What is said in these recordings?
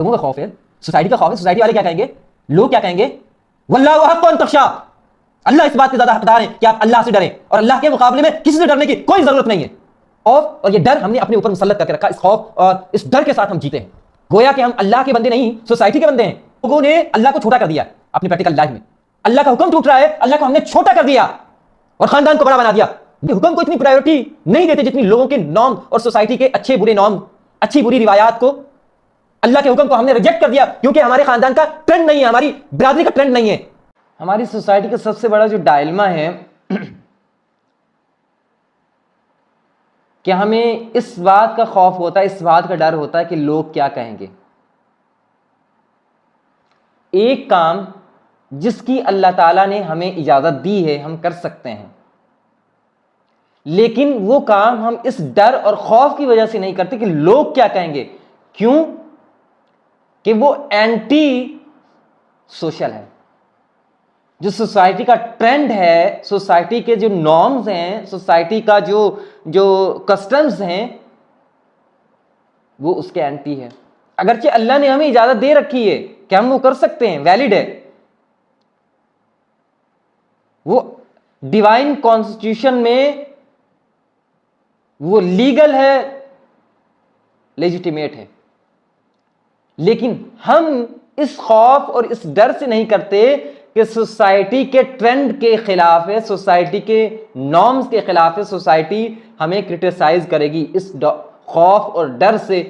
لوگوں کا خوف ہے, سوسائٹی کا خوف ہے. سوسائٹی والے کیا کہیں گے, لوگ کیا کہیں گے, واللہ حق ان تخشا, اللہ اس بات کے زیادہ حقدار ہیں کہ آپ اللہ سے ڈریں, اور اللہ کے مقابلے میں کسی سے ڈرنے کی کوئی ضرورت نہیں ہے. خوف اور یہ ڈر ہم نے اپنے اوپر مسلط کر کے رکھا. اس خوف اور اس ڈر کے ساتھ ہم جیتے ہیں, گویا کہ ہم اللہ کے بندے نہیں, سوسائٹی کے بندے ہیں. لوگوں نے اللہ کو چھوٹا کر دیا اپنی پریکٹیکل لائف میں. اللہ کا حکم ٹوٹ رہا ہے, اللہ کو ہم نے چھوٹا کر دیا اور خاندان کو بڑا بنا دیا. حکم کو اتنی پرائیورٹی نہیں دیتے جتنی لوگوں کے نارم اور سوسائٹی کے اچھے برے نارم, اچھی بری روایات کو, اللہ کے حکم کو ہم نے ریجیکٹ کر دیا کیونکہ ہمارے خاندان کا ٹرینڈ نہیں ہے, ہماری برادری کا ٹرینڈ نہیں ہے. ہماری سوسائٹی کا سب سے بڑا جو ڈائلما ہے کہ ہمیں اس بات کا خوف ہوتا ہے, اس بات کا ڈر ہوتا ہے کہ لوگ کیا کہیں گے. ایک کام جس کی اللہ تعالیٰ نے ہمیں اجازت دی ہے ہم کر سکتے ہیں, لیکن وہ کام ہم اس ڈر اور خوف کی وجہ سے نہیں کرتے کہ لوگ کیا کہیں گے. کیوں کہ وہ اینٹی سوشل ہے. جو سوسائٹی کا ٹرینڈ ہے, سوسائٹی کے جو نارمز ہیں, سوسائٹی کا جو کسٹمز ہیں, وہ اس کے اینٹی ہے. اگرچہ اللہ نے ہمیں اجازت دے رکھی ہے کہ ہم وہ کر سکتے ہیں, ویلڈ ہے, وہ ڈیوائن کانسٹیٹیوشن میں وہ لیگل ہے, لیجیٹیمیٹ ہے, لیکن ہم اس خوف اور اس ڈر سے نہیں کرتے کہ سوسائٹی کے ٹرینڈ کے خلاف ہے, سوسائٹی کے نارمز کے خلاف ہے, سوسائٹی ہمیں کرٹیسائز کرے گی. اس خوف اور ڈر سے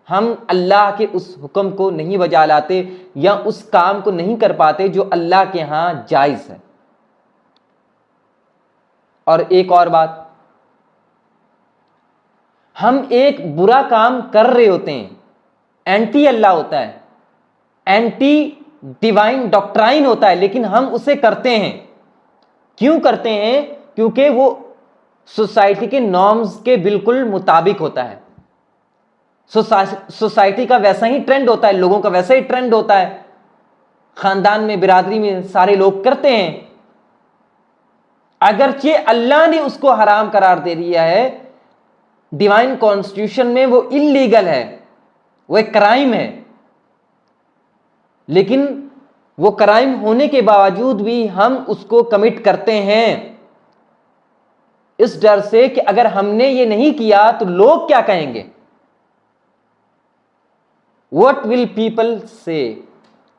ہم اللہ کے اس حکم کو نہیں بجا لاتے یا اس کام کو نہیں کر پاتے جو اللہ کے ہاں جائز ہے. اور ایک اور بات, ہم ایک برا کام کر رہے ہوتے ہیں, اینٹی اللہ ہوتا ہے, اینٹی ڈیوائن ڈاکٹرائن ہوتا ہے, لیکن ہم اسے کرتے ہیں. کیوں کرتے ہیں؟ کیونکہ وہ سوسائٹی کے نارمز کے بالکل مطابق ہوتا ہے. سوسائٹی کا ویسا ہی ٹرینڈ ہوتا ہے, لوگوں کا ویسا ہی ٹرینڈ ہوتا ہے, خاندان میں, برادری میں سارے لوگ کرتے ہیں. اگرچہ اللہ نے اس کو حرام قرار دے دیا ہے, ڈیوائن کانسٹیٹیوشن میں وہ انلیگل ہے, وہ ایک کرائم ہے, لیکن وہ کرائم ہونے کے باوجود بھی ہم اس کو کمٹ کرتے ہیں اس ڈر سے کہ اگر ہم نے یہ نہیں کیا تو لوگ کیا کہیں گے. What will people say?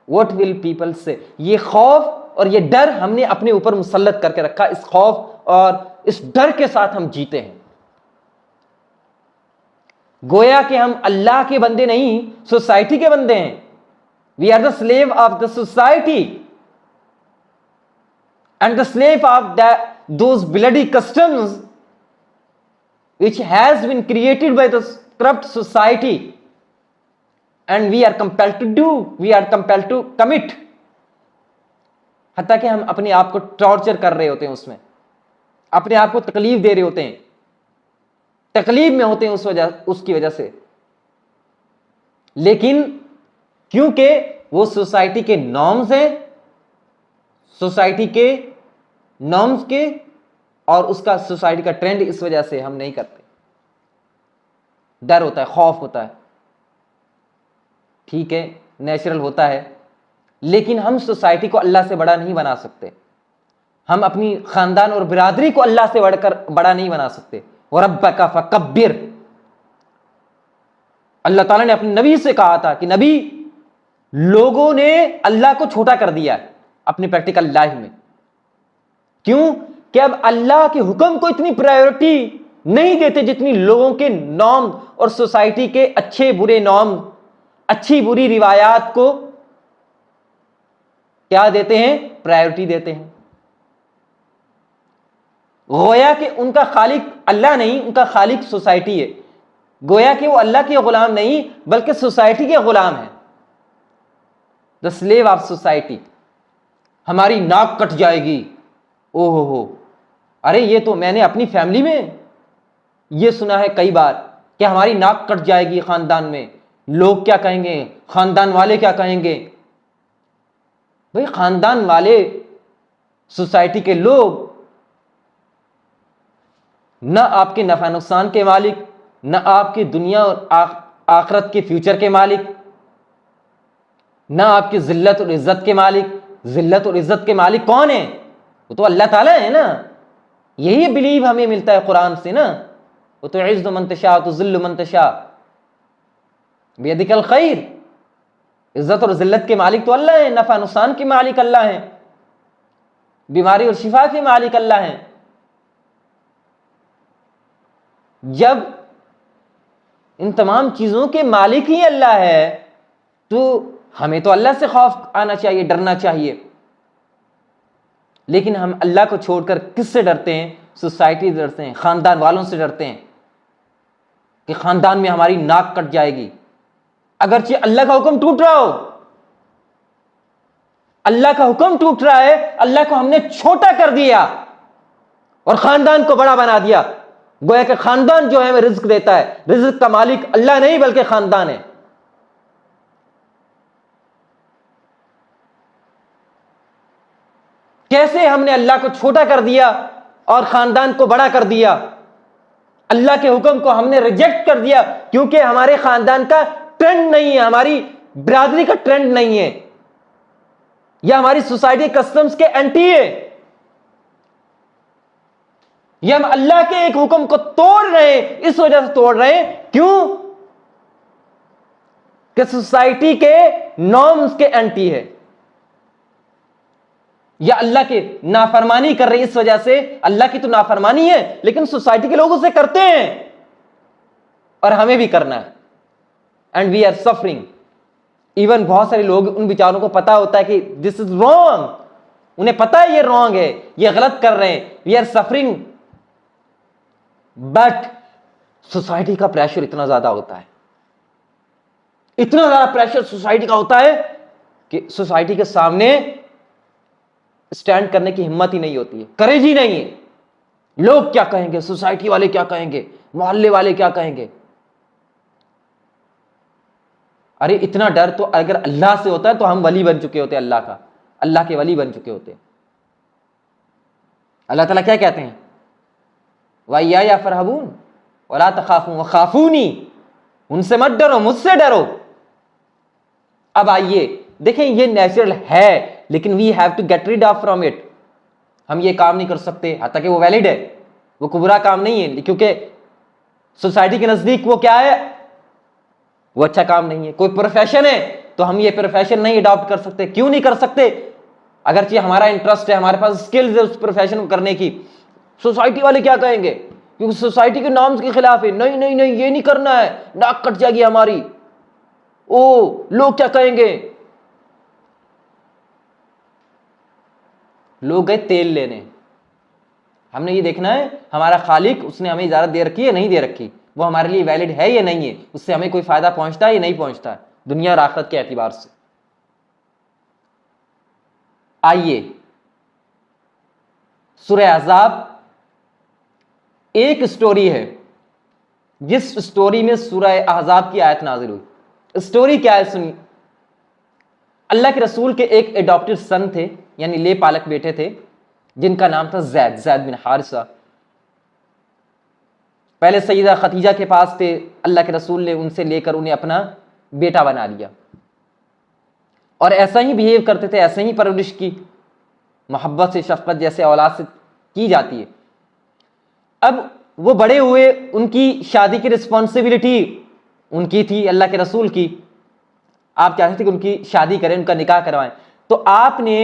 What will people say? یہ خوف اور یہ ڈر ہم نے اپنے اوپر مسلط کر کے رکھا. اس خوف اور اس ڈر کے ساتھ ہم جیتے ہیں, گویا کہ ہم اللہ کے بندے نہیں, سوسائٹی کے بندے ہیں. We are the slave of the society and the slave of those bloody customs which has been created by the corrupt society, and we are compelled to do, we are compelled to commit. حتیٰ کہ ہم اپنے آپ کو torture کر رہے ہوتے ہیں, اس میں اپنے آپ کو تکلیف دے رہے ہوتے ہیں, تکلیف میں ہوتے ہیں اس کی وجہ سے, لیکن کیونکہ وہ سوسائٹی کے نارمز ہیں, سوسائٹی کے نارمز کے, اور اس کا سوسائٹی کا ٹرینڈ, اس وجہ سے ہم نہیں کرتے. ڈر ہوتا ہے, خوف ہوتا ہے, ٹھیک ہے, نیچرل ہوتا ہے, لیکن ہم سوسائٹی کو اللہ سے بڑا نہیں بنا سکتے, ہم اپنی خاندان اور برادری کو اللہ سے بڑھ کر بڑا نہیں بنا سکتے. وَرَبَّكَ فَكَبِّرْ, اللہ تعالیٰ نے اپنے نبی سے کہا تھا کہ نبی, لوگوں نے اللہ کو چھوٹا کر دیا ہے اپنی پریکٹیکل لائف میں. کیوں کہ اب اللہ کے حکم کو اتنی پرائیورٹی نہیں دیتے جتنی لوگوں کے نارم اور سوسائٹی کے اچھے برے نارم, اچھی بری روایات کو کیا دیتے ہیں, پرائیورٹی دیتے ہیں. گویا کہ ان کا خالق اللہ نہیں, ان کا خالق سوسائٹی ہے. گویا کہ وہ اللہ کے غلام نہیں بلکہ سوسائٹی کے غلام ہیں, the slave of society. ہماری ناک کٹ جائے گی, او ہو, ارے یہ تو میں نے اپنی فیملی میں یہ سنا ہے کئی بار کہ ہماری ناک کٹ جائے گی خاندان میں, لوگ کیا کہیں گے, خاندان والے کیا کہیں گے. بھئی خاندان والے, سوسائٹی کے لوگ نہ آپ کے نفع نقصان کے مالک, نہ آپ کی دنیا اور آخرت کے فیوچر کے مالک, نہ آپ کی ذلت اور عزت کے مالک. ذلت اور عزت کے مالک کون ہیں؟ وہ تو اللہ تعالیٰ ہے نا. یہی بلیو ہمیں ملتا ہے قرآن سے نا. وہ تو عز من تشاء تو ذل من تشاء بیدک الخیر. عزت اور ذلت کے مالک تو اللہ ہیں، نفع نقصان کے مالک اللہ ہیں، بیماری اور شفا کے مالک اللہ ہیں. جب ان تمام چیزوں کے مالک ہی اللہ ہے تو ہمیں تو اللہ سے خوف آنا چاہیے، ڈرنا چاہیے. لیکن ہم اللہ کو چھوڑ کر کس سے ڈرتے ہیں؟ سوسائٹی سے ڈرتے ہیں، خاندان والوں سے ڈرتے ہیں کہ خاندان میں ہماری ناک کٹ جائے گی. اگرچہ اللہ کا حکم ٹوٹ رہا ہو، اللہ کا حکم ٹوٹ رہا ہے، اللہ کو ہم نے چھوٹا کر دیا اور خاندان کو بڑا بنا دیا. گویا کہ خاندان جو ہے ہمیں رزق دیتا ہے، رزق کا مالک اللہ نہیں بلکہ خاندان ہے. کیسے ہم نے اللہ کو چھوٹا کر دیا اور خاندان کو بڑا کر دیا. اللہ کے حکم کو ہم نے ریجیکٹ کر دیا کیونکہ ہمارے خاندان کا ٹرینڈ نہیں ہے، ہماری برادری کا ٹرینڈ نہیں ہے، یا ہماری سوسائٹی کسٹمز کے اینٹی ہے. یہ ہم اللہ کے ایک حکم کو توڑ رہے ہیں، اس وجہ سے توڑ رہے ہیں کیوں کہ سوسائٹی کے نارمز کے اینٹی ہے، یا اللہ کی نافرمانی کر رہے. اس وجہ سے اللہ کی تو نافرمانی ہے لیکن سوسائٹی کے لوگ اسے کرتے ہیں اور ہمیں بھی کرنا ہے. And we are suffering. Even بہت سارے لوگ، ان بیچاروں کو پتا ہوتا ہے کہ دس از رانگ، انہیں پتا ہے یہ رانگ ہے، یہ غلط کر رہے ہیں. We are suffering. But society کا پریشر اتنا زیادہ ہوتا ہے، اتنا زیادہ پریشر سوسائٹی کا ہوتا ہے کہ سوسائٹی کے سامنے اسٹینڈ کرنے کی ہمت ہی نہیں ہوتی ہے، کریج ہی نہیں ہے. لوگ کیا کہیں گے، سوسائٹی والے کیا کہیں گے، محلے والے کیا کہیں گے. ارے اتنا ڈر تو اگر اللہ سے ہوتا ہے تو ہم ولی بن چکے ہوتے، اللہ کا، اللہ کے ولی بن چکے ہوتے. اللہ تعالیٰ کیا کہتے ہیں؟ وَإِيَّايَ فَارْهَبُونِ وَلَا تَخَافُوا وَخَافُونِي. ان سے مت ڈرو، مجھ سے ڈرو. اب آئیے دیکھیں، یہ نیچرل ہے لیکن we have to get rid of from it. ہم یہ کام نہیں کر سکتے حتیٰ کہ وہ ویلڈ ہے، وہ کوئی برا کام نہیں ہے، کیونکہ سوسائٹی کے نزدیک وہ کیا ہے، وہ اچھا کام نہیں ہے. کوئی پروفیشن ہے تو ہم یہ پروفیشن نہیں اڈاپٹ کر سکتے. کیوں نہیں کر سکتے؟ اگرچہ ہمارا انٹرسٹ ہے، ہمارے پاس اسکلز ہے اس پروفیشن کو کرنے کی. سوسائٹی والے کیا کہیں گے کیونکہ سوسائٹی کے نارمز کے خلاف ہے. نہیں نہیں نہیں، یہ نہیں کرنا ہے، ناک کٹ جائے گی ہماری. او لوگ کیا کہیں گے. لوگ گئے تیل لینے، ہم نے یہ دیکھنا ہے ہمارا خالق اس نے ہمیں اجازت دے رکھی ہے نہیں دے رکھی، وہ ہمارے لیے ویلڈ ہے یا نہیں ہے، اس سے ہمیں کوئی فائدہ پہنچتا ہے یا نہیں پہنچتا ہے دنیا اور آخرت کے اعتبار سے. آئیے سورہ احزاب ایک سٹوری ہے جس سٹوری میں سورہ احزاب کی آیت نازل ہوئی. سٹوری کیا ہے سنی. اللہ کے رسول کے ایک اڈاپٹڈ سن تھے، یعنی لے پالک بیٹے تھے، جن کا نام تھا زید بن حارثہ. پہلے سیدہ خدیجہ کے پاس تھے، اللہ کے رسول نے ان سے لے کر انہیں اپنا بیٹا بنا لیا اور ایسا ہی بیہیو کرتے تھے، ایسے ہی پرورش کی، محبت سے، شفقت جیسے اولاد سے کی جاتی ہے. اب وہ بڑے ہوئے، ان کی شادی کی رسپانسبلٹی ان کی تھی، اللہ کے رسول کی. آپ چاہتے تھے کہ ان کی شادی کریں، ان کا نکاح کروائیں، تو آپ نے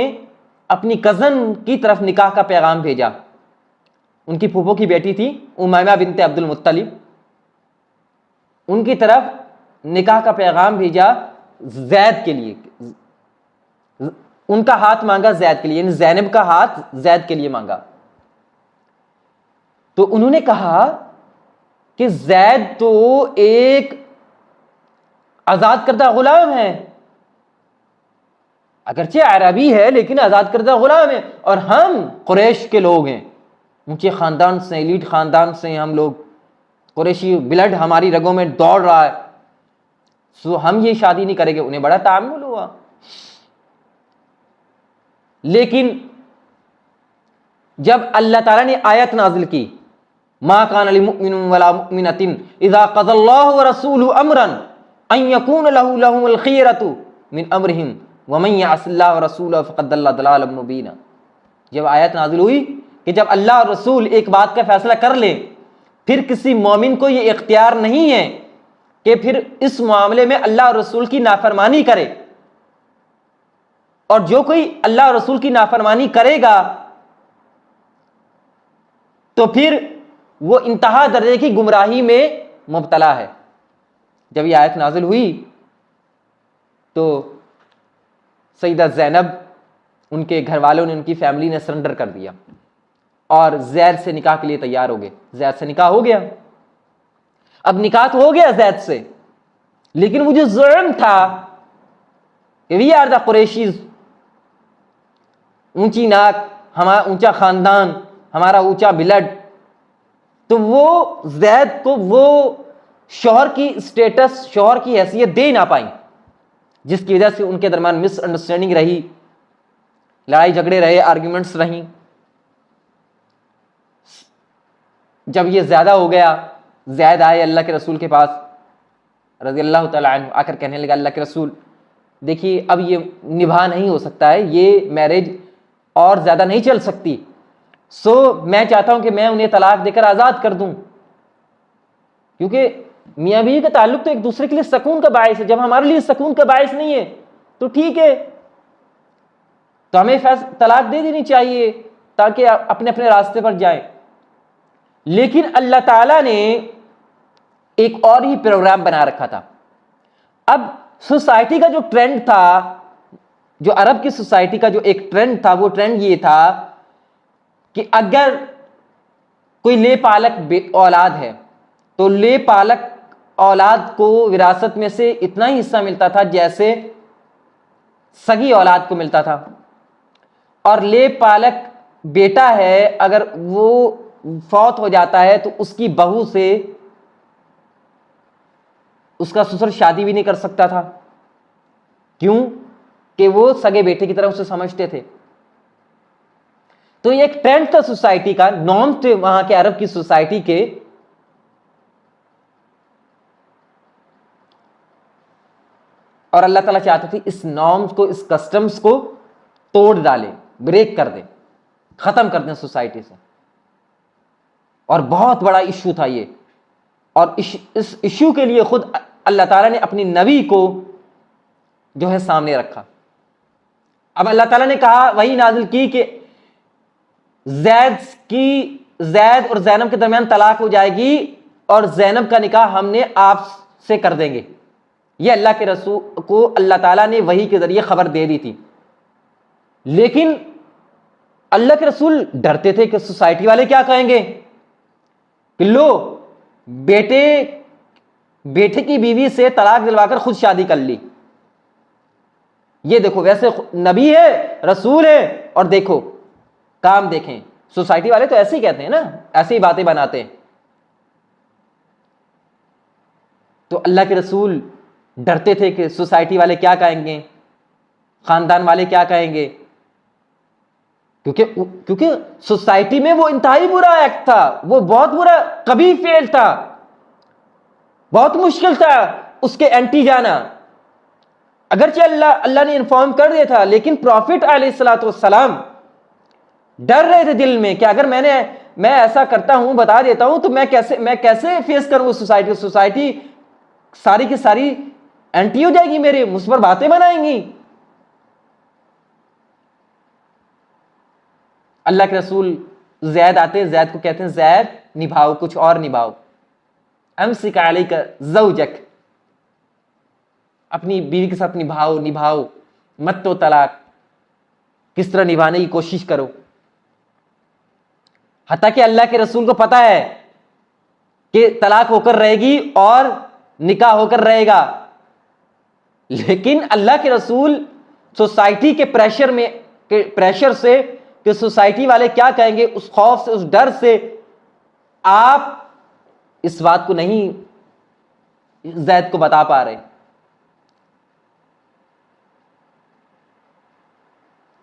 اپنی کزن کی طرف نکاح کا پیغام بھیجا. ان کی پھوپھو کی بیٹی تھی امیمہ بنت عبد المطلب، ان کی طرف نکاح کا پیغام بھیجا زید کے لیے. ان کا ہاتھ مانگا زید کے لیے، یعنی زینب کا ہاتھ زید کے لیے مانگا. تو انہوں نے کہا کہ زید تو ایک آزاد کردہ غلام ہے، اگرچہ عربی ہے لیکن آزاد کردہ غلام ہے، اور ہم قریش کے لوگ ہیں، اونچے خاندان سے، ایلیٹ خاندان سے، ہم لوگ قریشی بلڈ ہماری رگوں میں دوڑ رہا ہے، سو ہم یہ شادی نہیں کریں گے. انہیں بڑا تعامل ہوا. لیکن جب اللہ تعالیٰ نے آیت نازل کی، ما کان لمؤمن ولا مؤمنۃ اذا قضى الله ورسوله امرا ان يكون لهم الخيرۃ من امرہم ومن یعص اللہ ورسولہ فقد ضل ضلالا مبینا. جب آیت نازل ہوئی کہ جب اللہ اور رسول ایک بات کا فیصلہ کر لیں پھر کسی مومن کو یہ اختیار نہیں ہے کہ پھر اس معاملے میں اللہ اور رسول کی نافرمانی کرے، اور جو کوئی اللہ اور رسول کی نافرمانی کرے گا تو پھر وہ انتہا درجے کی گمراہی میں مبتلا ہے. جب یہ آیت نازل ہوئی تو سیدہ زینب، ان کے گھر والوں نے، ان کی فیملی نے سرنڈر کر دیا اور زید سے نکاح کے لیے تیار ہو گئے. زید سے نکاح ہو گیا. اب نکاح تو ہو گیا زید سے، لیکن وہ جو ظلم تھا کہ وی آر دا قریشیز، اونچی ناک، ہمارا اونچا خاندان، ہمارا اونچا بلڈ، تو وہ زید کو وہ شوہر کی اسٹیٹس، شوہر کی حیثیت دے نہ پائیں، جس کی وجہ سے ان کے درمیان مس انڈرسٹینڈنگ رہی، لڑائی جھگڑے رہے، آرگیومنٹس رہیں. جب یہ زیادہ ہو گیا، زید آئے اللہ کے رسول کے پاس رضی اللہ تعالیٰ عنہ، آ کر کہنے لگا اللہ کے رسول دیکھیے اب یہ نبھا نہیں ہو سکتا ہے، یہ میرج اور زیادہ نہیں چل سکتی، سو میں چاہتا ہوں کہ میں انہیں طلاق دے کر آزاد کر دوں، کیونکہ میاں بیوی کا تعلق تو ایک دوسرے کے لیے سکون کا باعث ہے. جب ہمارے لیے سکون کا باعث نہیں ہے تو ٹھیک ہے، تو ہمیں طلاق دے دینی چاہیے تاکہ اپنے اپنے راستے پر جائیں. لیکن اللہ تعالیٰ نے ایک اور ہی پروگرام بنا رکھا تھا. اب سوسائٹی کا جو ٹرینڈ تھا، جو عرب کی سوسائٹی کا جو ایک ٹرینڈ تھا، وہ ٹرینڈ یہ تھا کہ اگر کوئی لے پالک اولاد ہے تو لے پالک اولاد کو وراثت میں سے اتنا ہی حصہ ملتا تھا جیسے سگی اولاد کو ملتا تھا، اور لے پالک بیٹا ہے اگر وہ فوت ہو جاتا ہے تو اس کی بہو سے اس کا سسر شادی بھی نہیں کر سکتا تھا. کیوں؟ کہ وہ سگے بیٹے کی طرح اسے سمجھتے تھے. تو یہ ایک ٹرینڈ تھا سوسائٹی کا، نارم تھے وہاں کے عرب کی سوسائٹی کے. اور اللہ تعالیٰ چاہتے تھے اس نارمز کو، اس کسٹمز کو توڑ ڈالیں، بریک کر دیں، ختم کر دیں سوسائٹی سے. اور بہت بڑا ایشو تھا یہ، اور اس ایشو کے لیے خود اللہ تعالیٰ نے اپنی نبی کو جو ہے سامنے رکھا. اب اللہ تعالیٰ نے کہا، وہی نازل کی کہ زید اور زینب کے درمیان طلاق ہو جائے گی اور زینب کا نکاح ہم نے آپ سے کر دیں گے. یہ اللہ کے رسول کو اللہ تعالیٰ نے وحی کے ذریعے خبر دے دی تھی. لیکن اللہ کے رسول ڈرتے تھے کہ سوسائٹی والے کیا کہیں گے کہ لو بیٹے کی بیوی سے طلاق دلوا کر خود شادی کر لی. یہ دیکھو ویسے نبی ہے، رسول ہے، اور دیکھو کام دیکھیں. سوسائٹی والے تو ایسے ہی کہتے ہیں نا، ایسی ہی باتیں بناتے ہیں. تو اللہ کے رسول ڈرتے تھے کہ سوسائٹی والے کیا کہیں گے، خاندان والے کیا کہیں گے، کیونکہ سوسائٹی میں وہ انتہائی برا ایکٹ تھا، وہ بہت برا قبیح فعل تھا، بہت مشکل تھا اس کے اینٹی جانا. اگرچہ اللہ نے انفارم کر دیا تھا، لیکن پروفٹ علیہ الصلوۃ والسلام ڈر رہے تھے دل میں کہ اگر میں ایسا کرتا ہوں، بتا دیتا ہوں، تو میں کیسے فیس کروں سوسائٹی ساری کی ساری اینٹی ہو جائے گی، میرے مجھ پر باتیں بنائیں گی. اللہ کے رسول زید آتے ہیں، زید کو کہتے ہیں زید نبھاؤ، کچھ اور نبھاؤ. امسک علیک زوجک، اپنی بیوی کے ساتھ نبھاؤ، مت تو طلاق. کس طرح نبھانے کی کوشش کرو. حتیٰ کہ اللہ کے رسول کو پتا ہے کہ طلاق ہو کر رہے گی اور نکاح ہو کر رہے گا، لیکن اللہ کے رسول سوسائٹی کے پریشر سے کہ سوسائٹی والے کیا کہیں گے، اس خوف سے، اس ڈر سے آپ اس بات کو نہیں زید کو بتا پا رہے.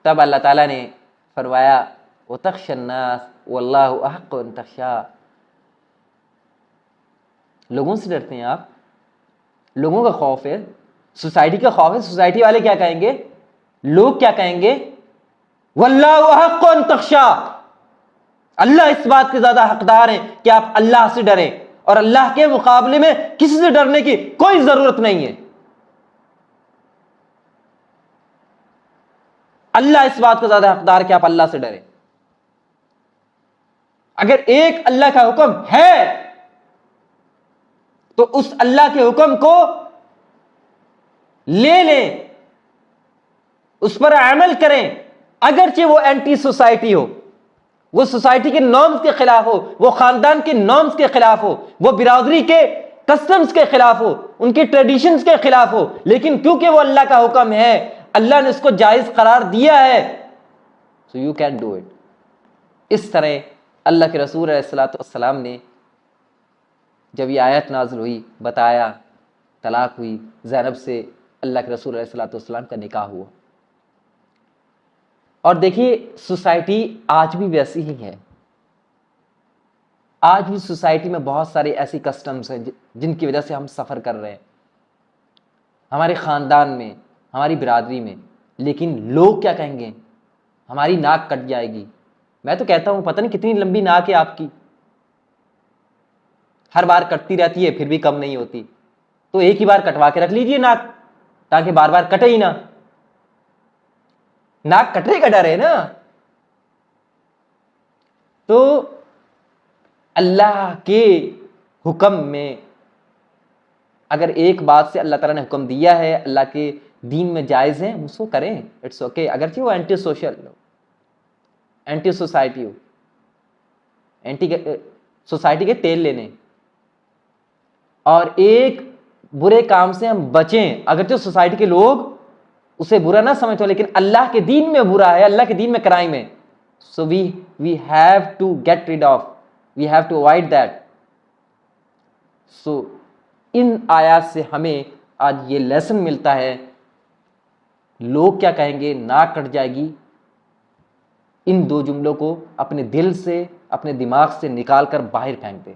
تب اللہ تعالیٰ نے فرمایا وَتَخْشَى النَّاسَ وَاللَّهُ أَحَقُّ أَن تَخْشَاهُ. لوگوں سے ڈرتے ہیں آپ، لوگوں کا خوف ہے. سوسائٹی کا خوف ہے. سوسائٹی والے کیا کہیں گے, لوگ کیا کہیں گے, واللہ احق ان تخشا, اللہ اس بات کے زیادہ حقدار ہیں کہ آپ اللہ سے ڈریں, اور اللہ کے مقابلے میں کسی سے ڈرنے کی کوئی ضرورت نہیں ہے. اللہ اس بات کا زیادہ حقدار ہے کہ آپ اللہ سے ڈریں. اگر ایک اللہ کا حکم ہے تو اس اللہ کے حکم کو لے لیں, اس پر عمل کریں, اگرچہ وہ اینٹی سوسائٹی ہو, وہ سوسائٹی کے نارمز کے خلاف ہو, وہ خاندان کے نارمز کے خلاف ہو, وہ برادری کے کسٹمز کے خلاف ہو, ان کے ٹریڈیشنز کے خلاف ہو, لیکن کیونکہ وہ اللہ کا حکم ہے, اللہ نے اس کو جائز قرار دیا ہے, so you can do it. اس طرح اللہ کے رسول علیہ السلام نے جب یہ آیت نازل ہوئی, بتایا, طلاق ہوئی, زینب سے اللہ کے رسول علیہ السلام کا نکاح ہوا. اور دیکھیے سوسائٹی آج بھی ویسی ہی ہے. آج بھی سوسائٹی میں بہت سارے ایسی کسٹمز ہیں جن کی وجہ سے ہم سفر کر رہے ہیں, ہمارے خاندان میں, ہماری برادری میں. لیکن لوگ کیا کہیں گے, ہماری ناک کٹ جائے گی. میں تو کہتا ہوں پتہ نہیں کتنی لمبی ناک ہے آپ کی, ہر بار کٹتی رہتی ہے پھر بھی کم نہیں ہوتی. تو ایک ہی بار کٹوا کے رکھ لیجئے ناک, تاکہ بار بار کٹے ہی نہ. ناک کٹنے کا ڈر ہے نا. تو اللہ کے حکم میں اگر ایک بات سے اللہ تعالیٰ نے حکم دیا ہے, اللہ کے دین میں جائز ہیں, اس کو کریں, اٹس اوکے. اگرچہ وہ اینٹی سوشل ہو, اینٹی سوسائٹی ہو, اینٹی سوسائٹی کے تیل لینے, اور ایک برے کام سے ہم بچیں, اگرچہ سوسائٹی کے لوگ اسے برا نہ سمجھو, لیکن اللہ کے دین میں برا ہے, اللہ کے دین میں کرائم ہے. سو we have to get rid of, we have to avoid that. سو ان آیات سے ہمیں آج یہ لیسن ملتا ہے, لوگ کیا کہیں گے, ناک کٹ جائے گی. ان دو جملوں کو اپنے دل سے, اپنے دماغ سے نکال کر باہر پھینک دیں.